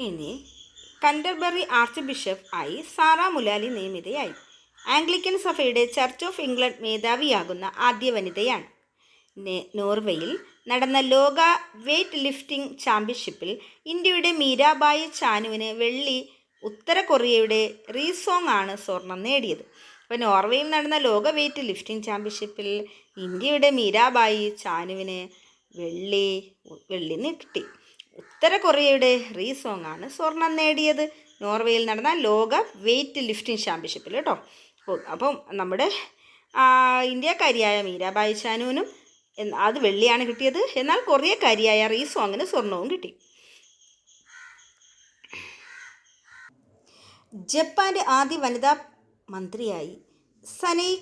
ഇനി കന്റർബറി arch bishop ആയി Sara മുലാലി നിയമിതയായി. Anglican സഭയുടെ ചർച്ച് ഓഫ് ഇംഗ്ലണ്ട് മേധാവിയാകുന്ന ആദ്യ വനിതയാണ്. നോർവേയിൽ നടന്ന ലോക വെയ്റ്റ് ലിഫ്റ്റിംഗ് ചാമ്പ്യൻഷിപ്പിൽ ഇന്ത്യയുടെ മീരാബായി ചാനുവിന് വെള്ളി, ഉത്തര കൊറിയയുടെ റീ സോങ് ആണ് സ്വർണം നേടിയത്. അപ്പോൾ നോർവേയിൽ നടന്ന ലോക വെയ്റ്റ് ലിഫ്റ്റിംഗ് ചാമ്പ്യൻഷിപ്പിൽ ഇന്ത്യയുടെ മീരാബായി ചാനുവിന് വെള്ളി കിട്ടി. ഉത്തര കൊറിയയുടെ റീ സോങ് ആണ് സ്വർണം നേടിയത് നോർവേയിൽ നടന്ന ലോക വെയ്റ്റ് ലിഫ്റ്റിംഗ് ചാമ്പ്യൻഷിപ്പിൽ കേട്ടോ. അപ്പം നമ്മുടെ ഇന്ത്യക്കാരിയായ മീരാബായി ചാനുവിനും അത് വെള്ളിയാണ് കിട്ടിയത്. എന്നാൽ കൊറിയക്കാരിയായ റീ സോങ്ങിന് സ്വർണവും കിട്ടി. ജപ്പാന്റെ ആദ്യ വനിതാ മന്ത്രിയായി സനൈ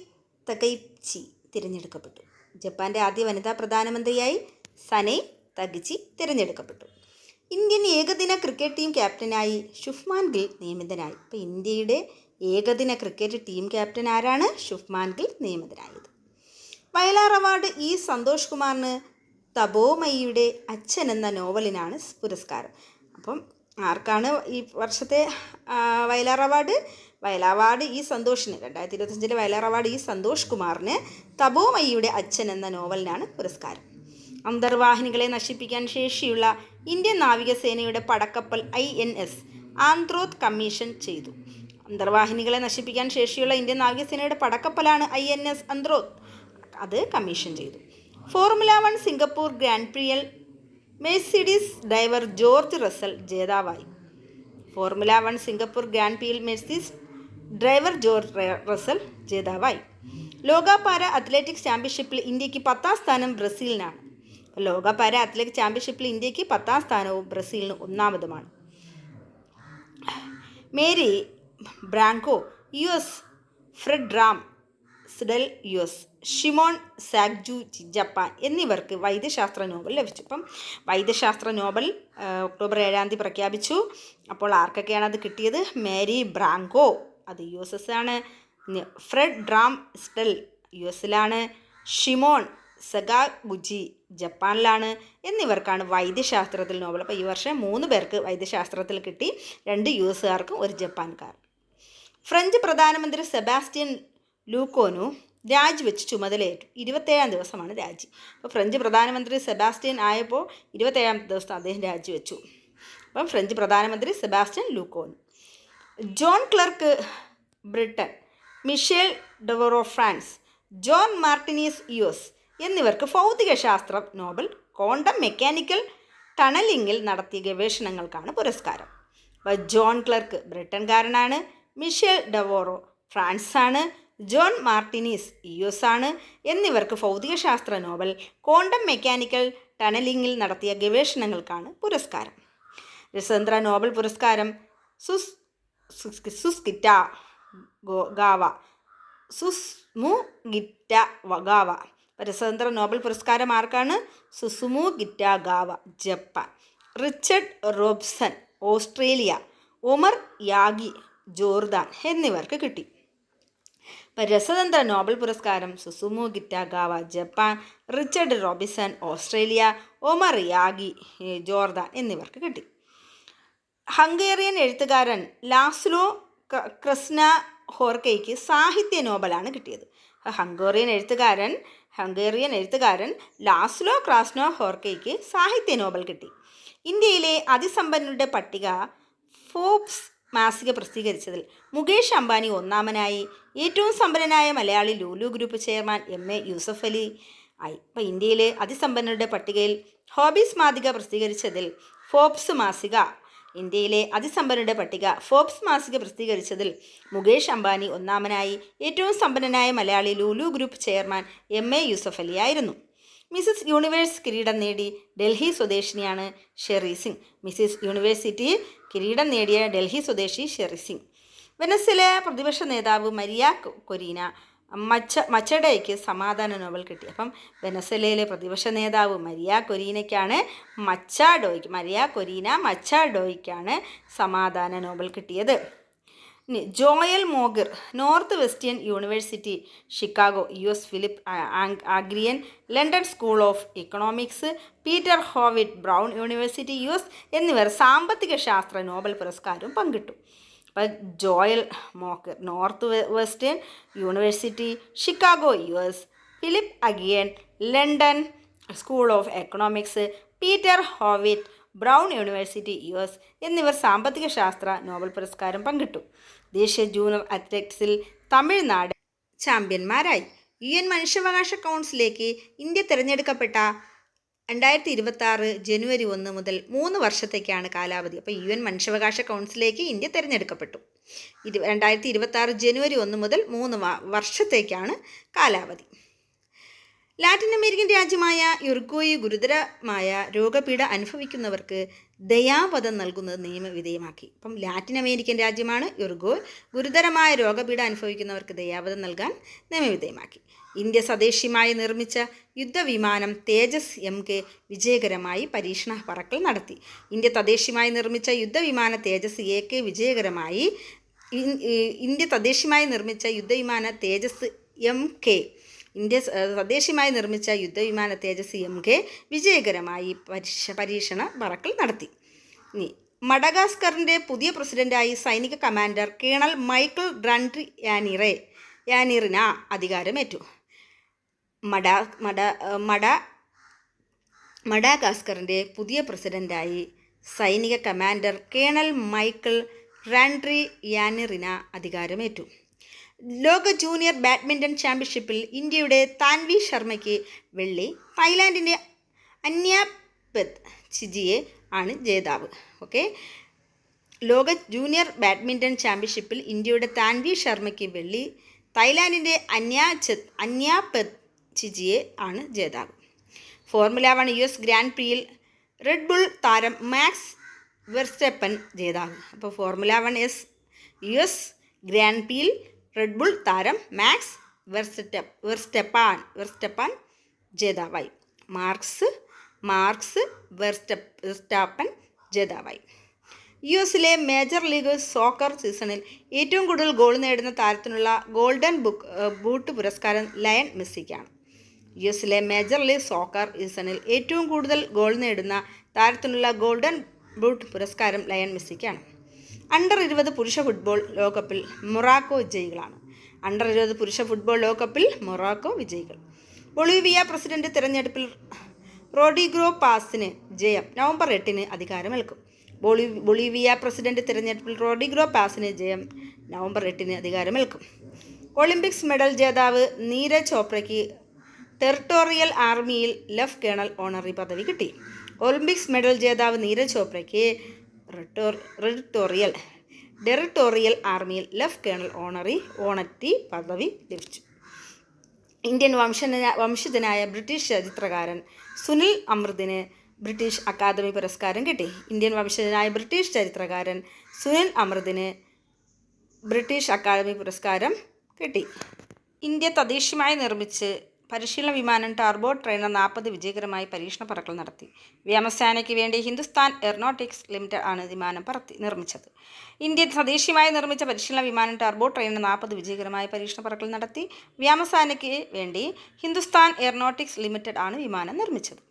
തകൈച്ചി തിരഞ്ഞെടുക്കപ്പെട്ടു. ജപ്പാന്റെ ആദ്യ വനിതാ പ്രധാനമന്ത്രിയായി സനൈ തകൈച്ചി തിരഞ്ഞെടുക്കപ്പെട്ടു. ഇന്ത്യൻ ഏകദിന ക്രിക്കറ്റ് ടീം ക്യാപ്റ്റനായി ശുഭ്മാൻ ഗിൽ നിയമിതനായി. ഇപ്പോൾ ഇന്ത്യയുടെ ഏകദിന ക്രിക്കറ്റ് ടീം ക്യാപ്റ്റൻ ആരാണ്? ശുഭ്മാൻ ഗിൽ നിയമിതനായത്. വയലാർ അവാർഡ് ഇ സന്തോഷ് കുമാറിന് തപോമയിയുടെ അച്ഛൻ എന്ന നോവലിനാണ് പുരസ്കാരം. അപ്പം ആർക്കാണ് ഈ വർഷത്തെ Vayalar award? Vayalar award E സന്തോഷിന് 2025 വയലാർ അവാർഡ് ഇ സന്തോഷ് കുമാറിന് തപോമയിയുടെ അച്ഛൻ എന്ന നോവലിനാണ് പുരസ്കാരം. അന്തർവാഹിനികളെ നശിപ്പിക്കാൻ ശേഷിയുള്ള ഇന്ത്യൻ നാവികസേനയുടെ പടക്കപ്പൽ INS ആന്ത്രോത്ത് കമ്മീഷൻ ചെയ്തു. അന്തർവാഹിനികളെ നശിപ്പിക്കാൻ ശേഷിയുള്ള ഇന്ത്യൻ നാവികസേനയുടെ പടക്കപ്പലാണ് INS ആന്ത്രോത്ത്. അത് കമ്മീഷൻ ചെയ്തു. ഫോർമുല 1 സിംഗപ്പൂർ ഗ്രാൻഡ് പ്രിയിൽ മെഴ്സിഡീസ് ഡ്രൈവർ ജോർജ് റസൽ ജേതാവായി. ഫോർമുല 1 സിംഗപ്പൂർ ഗ്രാൻഡ് പ്രിയിൽ മെഴ്സിഡീസ് ഡ്രൈവർ ജോർജ് റസൽ ജേതാവായി. ലോക പാര അത്ലറ്റിക്സ് ചാമ്പ്യൻഷിപ്പിൽ ഇന്ത്യക്ക് 10ാം സ്ഥാനം ബ്രസീലിനാണ്. ലോക പാര അത്ലറ്റിക്സ് ചാമ്പ്യൻഷിപ്പിൽ ഇന്ത്യക്ക് 10ാം സ്ഥാനവും ബ്രസീലിന് 1ാമതുമാണ്. Mary Brunkow US, Fred Ramsdell US, Shimon Sakaguchi Japan എന്നിവർക്ക് വൈദ്യശാസ്ത്ര നോബൽ ലഭിച്ചു. അപ്പം വൈദ്യശാസ്ത്ര നോബൽ ഒക്ടോബർ 7 പ്രഖ്യാപിച്ചു. അപ്പോൾ ആർക്കൊക്കെയാണ് അത് കിട്ടിയത്? മേരി ബ്രാങ്കോ അത് US ആണ്, Fred Ramsdell US Shimon സഗാഗുജി ജപ്പാനിലാണ് എന്നിവർക്കാണ് വൈദ്യശാസ്ത്രത്തിൽ നോബൽ. അപ്പോൾ ഈ വർഷം 3 പേർക്ക് വൈദ്യശാസ്ത്രത്തിൽ കിട്ടി, 2 US ഒരു ജപ്പാൻകാർ. ഫ്രഞ്ച് പ്രധാനമന്ത്രി സെബാസ്റ്റ്യൻ ലൂക്കോനു രാജിവെച്ച് ചുമതലയേറ്റു. 27ാം ദിവസമാണ് രാജി. അപ്പോൾ ഫ്രഞ്ച് പ്രധാനമന്ത്രി സെബാസ്റ്റ്യൻ ആയപ്പോൾ 27ാം ദിവസം അദ്ദേഹം രാജിവെച്ചു. അപ്പം ഫ്രഞ്ച് പ്രധാനമന്ത്രി Sebastien Lecornu. John Clarke Britain, Michel Devoret France, John Martinis US എന്നിവർക്ക് ഭൗതികശാസ്ത്രം നോബൽ. ക്വാണ്ടം മെക്കാനിക്കൽ ടണലിങ്ങിൽ നടത്തിയ ഗവേഷണങ്ങൾക്കാണ് പുരസ്കാരം. അപ്പോൾ ജോൺ ക്ലർക്ക് ബ്രിട്ടൻകാരനാണ്, മിഷേൽ ഡെവോറോ ഫ്രാൻസാണ്, ജോൺ മാർട്ടിനീസ് US എന്നിവർക്ക് ഭൗതികശാസ്ത്ര നോബൽ. ക്വാണ്ടം മെക്കാനിക്കൽ ടണലിങ്ങിൽ നടത്തിയ ഗവേഷണങ്ങൾക്കാണ് പുരസ്കാരം. രസതന്ത്ര നോബൽ പുരസ്കാരം സുസ്മിത ഗാവ. രസതന്ത്ര നോബൽ പുരസ്കാരം ആർക്കാണ്? സുസ്മിത ഗാവ Japan, Richard Robson Australia, Omar Yaghi Jordan എന്നിവർക്ക് കിട്ടി. രസതന്ത്ര നോബൽ പുരസ്കാരം സുസ്മിത ഗാവ Japan, Richard Robinson Australia, Omar Yaghi Jordan എന്നിവർക്ക് കിട്ടി. ഹംഗേറിയൻ എഴുത്തുകാരൻ ലാസ്ലോ ക്രസ്നഹോർക്കയ്ക്ക് സാഹിത്യ നോബലാണ് കിട്ടിയത്. ഹംഗേറിയൻ എഴുത്തുകാരൻ ലാസ്ലോ ക്രാസ്നോഹോർക്കയ്ക്ക് സാഹിത്യ നോബൽ കിട്ടി. ഇന്ത്യയിലെ അതിസമ്പന്നരുടെ പട്ടിക ഫോബ്സ് മാസിക പ്രസിദ്ധീകരിച്ചതിൽ മുകേഷ് അംബാനി 1ാമനായി. ഏറ്റവും സമ്പന്നനായ Malayali Lulu group chairman MA Yusuf Ali ആയി. അപ്പോൾ ഇന്ത്യയിലെ അതിസമ്പന്നരുടെ പട്ടികയിൽ ഫോബ്സ് മാസിക പ്രസിദ്ധീകരിച്ചതിൽ ഇന്ത്യയിലെ അതിസമ്പന്നരുടെ പട്ടിക ഫോബ്സ് മാസിക പ്രസിദ്ധീകരിച്ചതിൽ മുകേഷ് അംബാനി 1ാമനായി. ഏറ്റവും സമ്പന്നനായ Malayali Lulu group chairman MA Yusuf Ali ആയിരുന്നു. മിസസ് യൂണിവേഴ്സ് കിരീടം നേടി ഡൽഹി സ്വദേശിനിയാണ് ഷെറി സിംഗ്. മിസസ് യൂണിവേഴ്സിറ്റി കിരീടം നേടിയ ഡൽഹി സ്വദേശി ഷെറി സിംഗ്. വെനസ്വേല പ്രതിപക്ഷ നേതാവ് മരിയ കൊരീന മച്ചഡോയ്ക്ക് സമാധാന നോബൽ കിട്ടി. അപ്പം വെനസ്വേലയിലെ പ്രതിപക്ഷ നേതാവ് മരിയ കൊരീന മച്ചാഡോയ്ക്കാണ് സമാധാന നോബൽ കിട്ടിയത്. ഇനി Joel Mokyr, Northwestern University Chicago US, Philippe ആഗ്രിയൻ, London School of Economics, Peter Howitt, Brown University US എന്നിവർ സാമ്പത്തിക ശാസ്ത്ര നോബൽ പുരസ്കാരവും പങ്കിട്ടു. അപ്പം Joel Mokyr, Northwestern University Chicago US, Philippe Aghion, London School of Economics, Peter Howitt, Brown University US എന്നിവർ സാമ്പത്തിക ശാസ്ത്ര നോബൽ പുരസ്കാരം പങ്കിട്ടു. ദേശീയ ജൂനിയർ അത്ലറ്റിക്സിൽ തമിഴ്നാട് ചാമ്പ്യന്മാരായി. UN മനുഷ്യാവകാശ കൗൺസിലേക്ക് ഇന്ത്യ തിരഞ്ഞെടുക്കപ്പെട്ട 2026 ജനുവരി 1 മുതൽ 3 വർഷത്തേക്കാണ് കാലാവധി. അപ്പോൾ UN മനുഷ്യാവകാശ കൗൺസിലേക്ക് ഇന്ത്യ തിരഞ്ഞെടുക്കപ്പെട്ടു. 2026 ജനുവരി 1 മുതൽ 3 വർഷത്തേക്കാണ് കാലാവധി. ലാറ്റിൻ അമേരിക്കൻ രാജ്യമായ യുറുഗ്വേയിൽ ഗുരുതരമായ രോഗപീഠ അനുഭവിക്കുന്നവർക്ക് ദയാവധം നൽകുന്നത് നിയമവിധേയമാക്കി. അപ്പം ലാറ്റിൻ അമേരിക്കൻ രാജ്യമാണ് യുറുഗ്വേ. ഗുരുതരമായ രോഗപീഠ അനുഭവിക്കുന്നവർക്ക് ദയാവധം നൽകാൻ നിയമവിധേയമാക്കി. ഇന്ത്യ സ്വദേശിയുമായി നിർമ്മിച്ച യുദ്ധവിമാനം തേജസ് MK വിജയകരമായി പരീക്ഷണ പറക്കൽ നടത്തി. ഇന്ത്യ തദ്ദേശീയമായി നിർമ്മിച്ച യുദ്ധവിമാന തേജസ് AK വിജയകരമായി പരീക്ഷണ പറക്കൽ നടത്തി. ഇനി മഡഗാസ്കറിൻ്റെ പുതിയ പ്രസിഡന്റായി സൈനിക കമാൻഡർ കേണൽ മൈക്കിൾ യാനിറിന അധികാരമേറ്റു. മഡഗാസ്കറിൻ്റെ പുതിയ പ്രസിഡന്റായി സൈനിക കമാൻഡർ കേണൽ മൈക്കിൾ യാനിറിന അധികാരമേറ്റു. ലോക ജൂനിയർ ബാഡ്മിൻ്റൺ ചാമ്പ്യൻഷിപ്പിൽ ഇന്ത്യയുടെ താൻവി ശർമ്മയ്ക്ക് വെള്ളി. തായ്ലാൻഡിൻ്റെ അന്യാപെത് ചിജിയെ ആണ് ജേതാവ്. ഓക്കെ, ലോക ജൂനിയർ ബാഡ്മിൻ്റൺ ചാമ്പ്യൻഷിപ്പിൽ ഇന്ത്യയുടെ താൻവി ശർമ്മയ്ക്ക് വെള്ളി. തായ്ലാൻഡിൻ്റെ അന്യാപെത് ചിജിയെ ആണ് ജേതാവ്. ഫോർമുല 1 US ഗ്രാൻഡ് പ്രിയിൽ റെഡ് ബുൾ താരം മാക്സ് വെർസ്റ്റപ്പൻ ജേതാവ്. അപ്പോൾ ഫോർമുല 1 US ഗ്രാൻഡ് പ്രിയിൽ റെഡ് ബുൾ താരം മാക്സ് വെർസ്റ്റപ്പാൻ ജേതാവായി. മാർക്സ് വെർസ്റ്റാപ്പൻ ജേതാവായി. US മേജർ ലീഗ് സോക്കർ സീസണിൽ ഏറ്റവും കൂടുതൽ ഗോൾ നേടുന്ന താരത്തിനുള്ള ഗോൾഡൻ ബൂട്ട് പുരസ്കാരം ലയൺ മെസ്സിക്കാണ്. US മേജർ ലീഗ് സോക്കർ സീസണിൽ ഏറ്റവും കൂടുതൽ ഗോൾ നേടുന്ന താരത്തിനുള്ള ഗോൾഡൻ ബൂട്ട് പുരസ്കാരം ലയൺ മെസ്സിക്കാണ്. അണ്ടർ 20 പുരുഷ ഫുട്ബോൾ ലോകകപ്പിൽ മൊറോക്കോ വിജയികളാണ്. അണ്ടർ 20 പുരുഷ ഫുട്ബോൾ ലോകകപ്പിൽ മൊറോക്കോ വിജയികൾ. ബൊളീവിയ പ്രസിഡന്റ് തിരഞ്ഞെടുപ്പിൽ റോഡ്രിഗോ പാസിന് ജയം. നവംബർ 8 അധികാരമേൽക്കും. ബൊളീവിയ പ്രസിഡന്റ് തിരഞ്ഞെടുപ്പിൽ റോഡ്രിഗോ പാസിന് ജയം. നവംബർ 8 അധികാരമേൽക്കും. ഒളിമ്പിക്സ് മെഡൽ ജേതാവ് നീരജ് ചോപ്രയ്ക്ക് ടെറിട്ടോറിയൽ ആർമിയിൽ ലെഫ് കേണൽ ഓണറി പദവി കിട്ടി. ഒളിമ്പിക്സ് മെഡൽ ജേതാവ് നീരജ് ചോപ്രയ്ക്ക് ടെറിട്ടോറിയൽ ആർമിയിൽ ലെഫ് കേണൽ ഓണറ്റി പദവി ലഭിച്ചു. ഇന്ത്യൻ വംശജനായ ബ്രിട്ടീഷ് ചരിത്രകാരൻ സുനിൽ അമൃതിന് ബ്രിട്ടീഷ് അക്കാദമി പുരസ്കാരം കിട്ടി. ഇന്ത്യൻ വംശജനായ ബ്രിട്ടീഷ് ചരിത്രകാരൻ സുനിൽ അമൃതിന് ബ്രിട്ടീഷ് അക്കാദമി പുരസ്കാരം കിട്ടി. ഇന്ത്യ തദ്ദേശീയമായി നിർമ്മിച്ച് പരിശീലന വിമാനം ടർബോ ട്രെയിനർ 40 വിജയകരമായി പരീക്ഷണ പറക്കൽ നടത്തി. വ്യോമസേനയ്ക്ക് വേണ്ടി ഹിന്ദുസ്ഥാൻ എയറോനോട്ടിക്സ് ലിമിറ്റഡ് ആണ് വിമാനം നിർമ്മിച്ചത്. ഇന്ത്യ തദ്ദേശീയമായി നിർമ്മിച്ച പരിശീലന വിമാനം ടർബോ ട്രെയിനർ 40 വിജയകരമായി പരീക്ഷണ പറക്കൽ നടത്തി. വ്യോമസേനയ്ക്ക് വേണ്ടി ഹിന്ദുസ്ഥാൻ എയറോനോട്ടിക്സ് ലിമിറ്റഡ് ആണ് വിമാനം നിർമ്മിച്ചത്.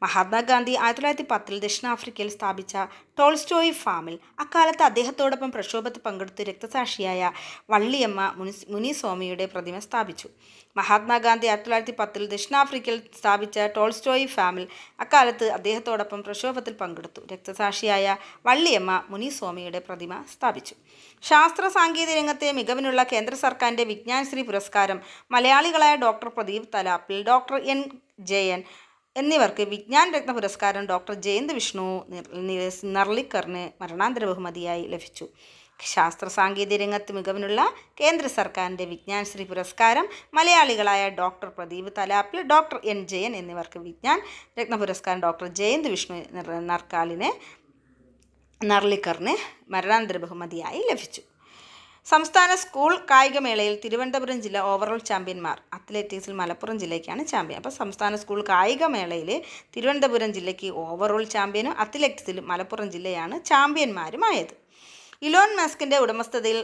മഹാത്മാഗാന്ധി 1910 ദക്ഷിണാഫ്രിക്കയിൽ സ്ഥാപിച്ച ടോൾസ്റ്റോയ് ഫാമിൽ അക്കാലത്ത് അദ്ദേഹത്തോടൊപ്പം പ്രക്ഷോഭത്തിൽ പങ്കെടുത്ത് രക്തസാക്ഷിയായ വള്ളിയമ്മ മുനിസ്വാമിയുടെ പ്രതിമ സ്ഥാപിച്ചു. മഹാത്മാഗാന്ധി 1910 ദക്ഷിണാഫ്രിക്കയിൽ സ്ഥാപിച്ച ടോൾസ്റ്റോയ് ഫാമിൽ അക്കാലത്ത് അദ്ദേഹത്തോടൊപ്പം പ്രക്ഷോഭത്തിൽ പങ്കെടുത്തു രക്തസാക്ഷിയായ വള്ളിയമ്മ മുനിസ്വാമിയുടെ പ്രതിമ സ്ഥാപിച്ചു. ശാസ്ത്ര സാങ്കേതിക രംഗത്തെ മികവിനുള്ള കേന്ദ്ര സർക്കാരിൻ്റെ വിജ്ഞാൻശ്രീ പുരസ്കാരം മലയാളികളായ doctor Pradeep Thalappil, doctor N. Jayan എന്നിവർക്ക് വിജ്ഞാൻ രത്ന പുരസ്കാരം ഡോക്ടർ ജയന്ത് വിഷ്ണു നർലിക്കറിന് മരണാന്തര ബഹുമതിയായി ലഭിച്ചു. ശാസ്ത്ര സാങ്കേതിക രംഗത്ത് മികവിനുള്ള കേന്ദ്ര സർക്കാരിൻ്റെ വിജ്ഞാൻശ്രീ പുരസ്കാരം മലയാളികളായ doctor Pradeep Thalappil, doctor N. Jayan എന്നിവർക്ക് വിജ്ഞാൻ രത്ന പുരസ്കാരം ഡോക്ടർ ജയന്ത് വിഷ്ണു നർലിക്കറിന് മരണാന്തര ബഹുമതിയായി ലഭിച്ചു. സംസ്ഥാന സ്കൂൾ കായികമേളയിൽ തിരുവനന്തപുരം ജില്ല ഓവറോൾ ചാമ്പ്യന്മാർ. അത്ലറ്റിക്സിൽ മലപ്പുറം ജില്ലയ്ക്കാണ് ചാമ്പ്യൻ. അപ്പോൾ സംസ്ഥാന സ്കൂൾ കായികമേളയിൽ തിരുവനന്തപുരം ജില്ലയ്ക്ക് ഓവറോൾ ചാമ്പ്യനും അത്ലറ്റിക്സിൽ മലപ്പുറം ജില്ലയാണ് ചാമ്പ്യന്മാരുമായത്. ഇലോൺ മസ്കിൻ്റെ ഉടമസ്ഥതയിൽ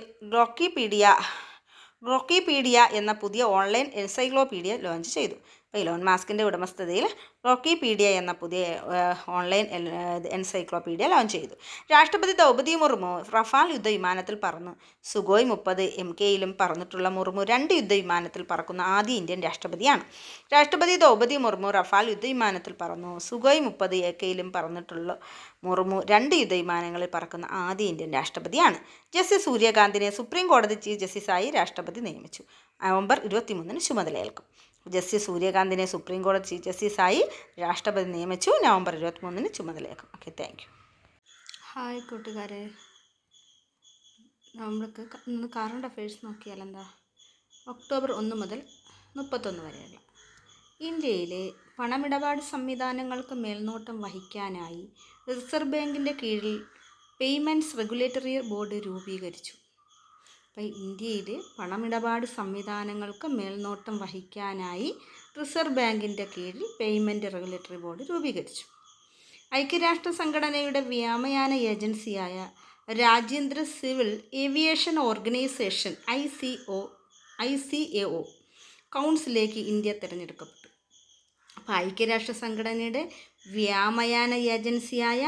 ഗ്രോക്കിപീഡിയ എന്ന പുതിയ ഓൺലൈൻ എൻസൈക്ലോപീഡിയ ലോഞ്ച് ചെയ്തു. അപ്പോൾ ഇലോൺ മാസ്കിൻ്റെ ഉടമസ്ഥതയിൽ ഗ്രോക്കിപീഡിയ എന്ന പുതിയ ഓൺലൈൻ എൻസൈക്ലോപീഡിയ ലോഞ്ച് ചെയ്തു. രാഷ്ട്രപതി ദ്രൗപദി മുർമു റഫാൽ യുദ്ധവിമാനത്തിൽ പറന്നു. സുഖോയ് 30 MKയിലും പറന്നിട്ടുള്ള മുർമു 2 യുദ്ധവിമാനത്തിൽ പറക്കുന്ന ആദ്യ ഇന്ത്യൻ രാഷ്ട്രപതിയാണ്. രാഷ്ട്രപതി ദ്രൗപദി മുർമു റഫാൽ യുദ്ധവിമാനത്തിൽ പറന്നു. സുഖോയ് 30 AKയിലും പറന്നിട്ടുള്ള മുർമു 2 യുദ്ധവിമാനങ്ങളിൽ പറക്കുന്ന ആദ്യ ഇന്ത്യൻ രാഷ്ട്രപതിയാണ്. ജസ്റ്റിസ് സൂര്യകാന്തിനെ സുപ്രീം കോടതി ചീഫ് ജസ്റ്റിസായി രാഷ്ട്രപതി നിയമിച്ചു. നവംബർ 23 ചുമതലയേൽക്കും. ജസ്റ്റിസ് സൂര്യകാന്തിനെ സുപ്രീം കോടതി ചീഫ് ജസ്റ്റിസായി രാഷ്ട്രപതി നിയമിച്ചു. നവംബർ 23 ചുമതലയേൽക്കും. Okay, thank you. ഹായ് കൂട്ടുകാരെ, നമ്മൾക്ക് ഇന്ന് കറണ്ട് അഫയേഴ്സ് നോക്കിയാൽ എന്താ? ഒക്ടോബർ 1 മുതൽ 31 വരെയുള്ള ഇന്ത്യയിലെ പണമിടപാട് സംവിധാനങ്ങൾക്ക് മേൽനോട്ടം വഹിക്കാനായി റിസർവ് ബാങ്കിൻ്റെ കീഴിൽ പേയ്മെൻറ്റ്സ് റെഗുലേറ്ററി ബോർഡ് രൂപീകരിച്ചു. അപ്പോൾ ഇന്ത്യയിൽ പണമിടപാട് സംവിധാനങ്ങൾക്ക് മേൽനോട്ടം വഹിക്കാനായി റിസർവ് ബാങ്കിൻ്റെ കീഴിൽ പേയ്മെൻറ്റ് റെഗുലേറ്ററി ബോർഡ് രൂപീകരിച്ചു. ഐക്യരാഷ്ട്ര സംഘടനയുടെ വ്യോമയാന ഏജൻസിയായ രാജ്യാന്തര സിവിൽ ഏവിയേഷൻ ഓർഗനൈസേഷൻ ICAO കൗൺസിലേക്ക് ഇന്ത്യ തിരഞ്ഞെടുക്കപ്പെട്ടു. അപ്പോൾ ഐക്യരാഷ്ട്ര സംഘടനയുടെ വ്യോമയാന ഏജൻസിയായ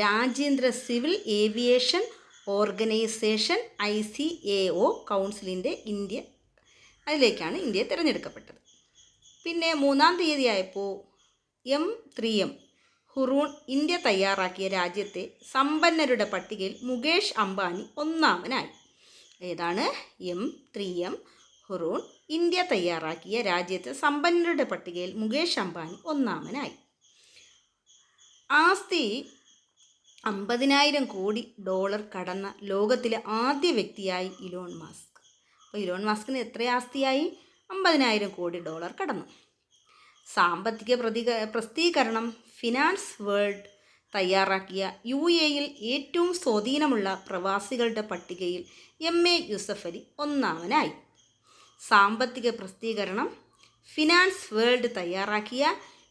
രാജ്യാന്തര സിവിൽ ഏവിയേഷൻ ഓർഗനൈസേഷൻ ICAO കൗൺസിലിൻ്റെ അതിലേക്കാണ് ഇന്ത്യ തിരഞ്ഞെടുക്കപ്പെട്ടത്. പിന്നെ 3-ാം തീയതിയായപ്പോൾ M3M ഹുറൂൺ ഇന്ത്യ തയ്യാറാക്കിയ രാജ്യത്തെ സമ്പന്നരുടെ പട്ടികയിൽ മുകേഷ് അംബാനി ഒന്നാമനായി. ഏതാണ്? M3M ഹുറൂൺ ഇന്ത്യ തയ്യാറാക്കിയ രാജ്യത്തെ സമ്പന്നരുടെ പട്ടികയിൽ മുകേഷ് അംബാനി ഒന്നാമനായി. ആസ്തി $50,000 കോടി കടന്ന ലോകത്തിലെ ആദ്യ വ്യക്തിയായി ഇലോൺ മസ്ക്. അപ്പോൾ ഇലോൺ മസ്കിന് എത്ര ആസ്തിയായി? $50,000 കോടി കടന്നു. സാമ്പത്തിക പ്രസിദ്ധീകരണം ഫിനാൻസ് വേൾഡ് തയ്യാറാക്കിയ UAEയിൽ ഏറ്റവും സ്വാധീനമുള്ള പ്രവാസികളുടെ പട്ടികയിൽ MA യൂസഫ് അലി ഒന്നാമനായി. സാമ്പത്തിക പ്രസിദ്ധീകരണം ഫിനാൻസ് വേൾഡ് തയ്യാറാക്കിയ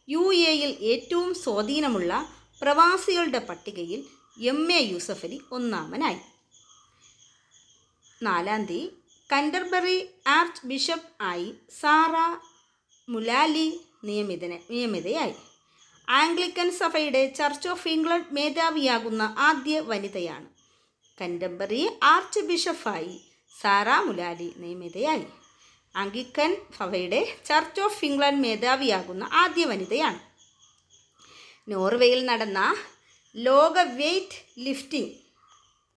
UAEയിൽ ഏറ്റവും സ്വാധീനമുള്ള പ്രവാസികളുടെ പട്ടികയിൽ MA യൂസഫ് അലി ഒന്നാമനായി. 4-ാം തീയതി കൻറ്റർബറി ആർച്ച് ബിഷപ്പ് ആയി സാറ മുലാലി നിയമിതയായി. ആംഗ്ലിക്കൻ സഭയുടെ ചർച്ച് ഓഫ് ഇംഗ്ലണ്ട് മേധാവിയാകുന്ന ആദ്യ വനിതയാണ്. കൻറ്റർബറി ആർച്ച് ബിഷപ്പായി സാറ മുലാലി നിയമിതയായി. ആംഗ്ലിക്കൻ സഭയുടെ ചർച്ച് ഓഫ് ഇംഗ്ലണ്ട് മേധാവിയാകുന്ന ആദ്യ വനിതയാണ്. നോർവേയിൽ നടന്ന ലോക വെയ്റ്റ് ലിഫ്റ്റിംഗ്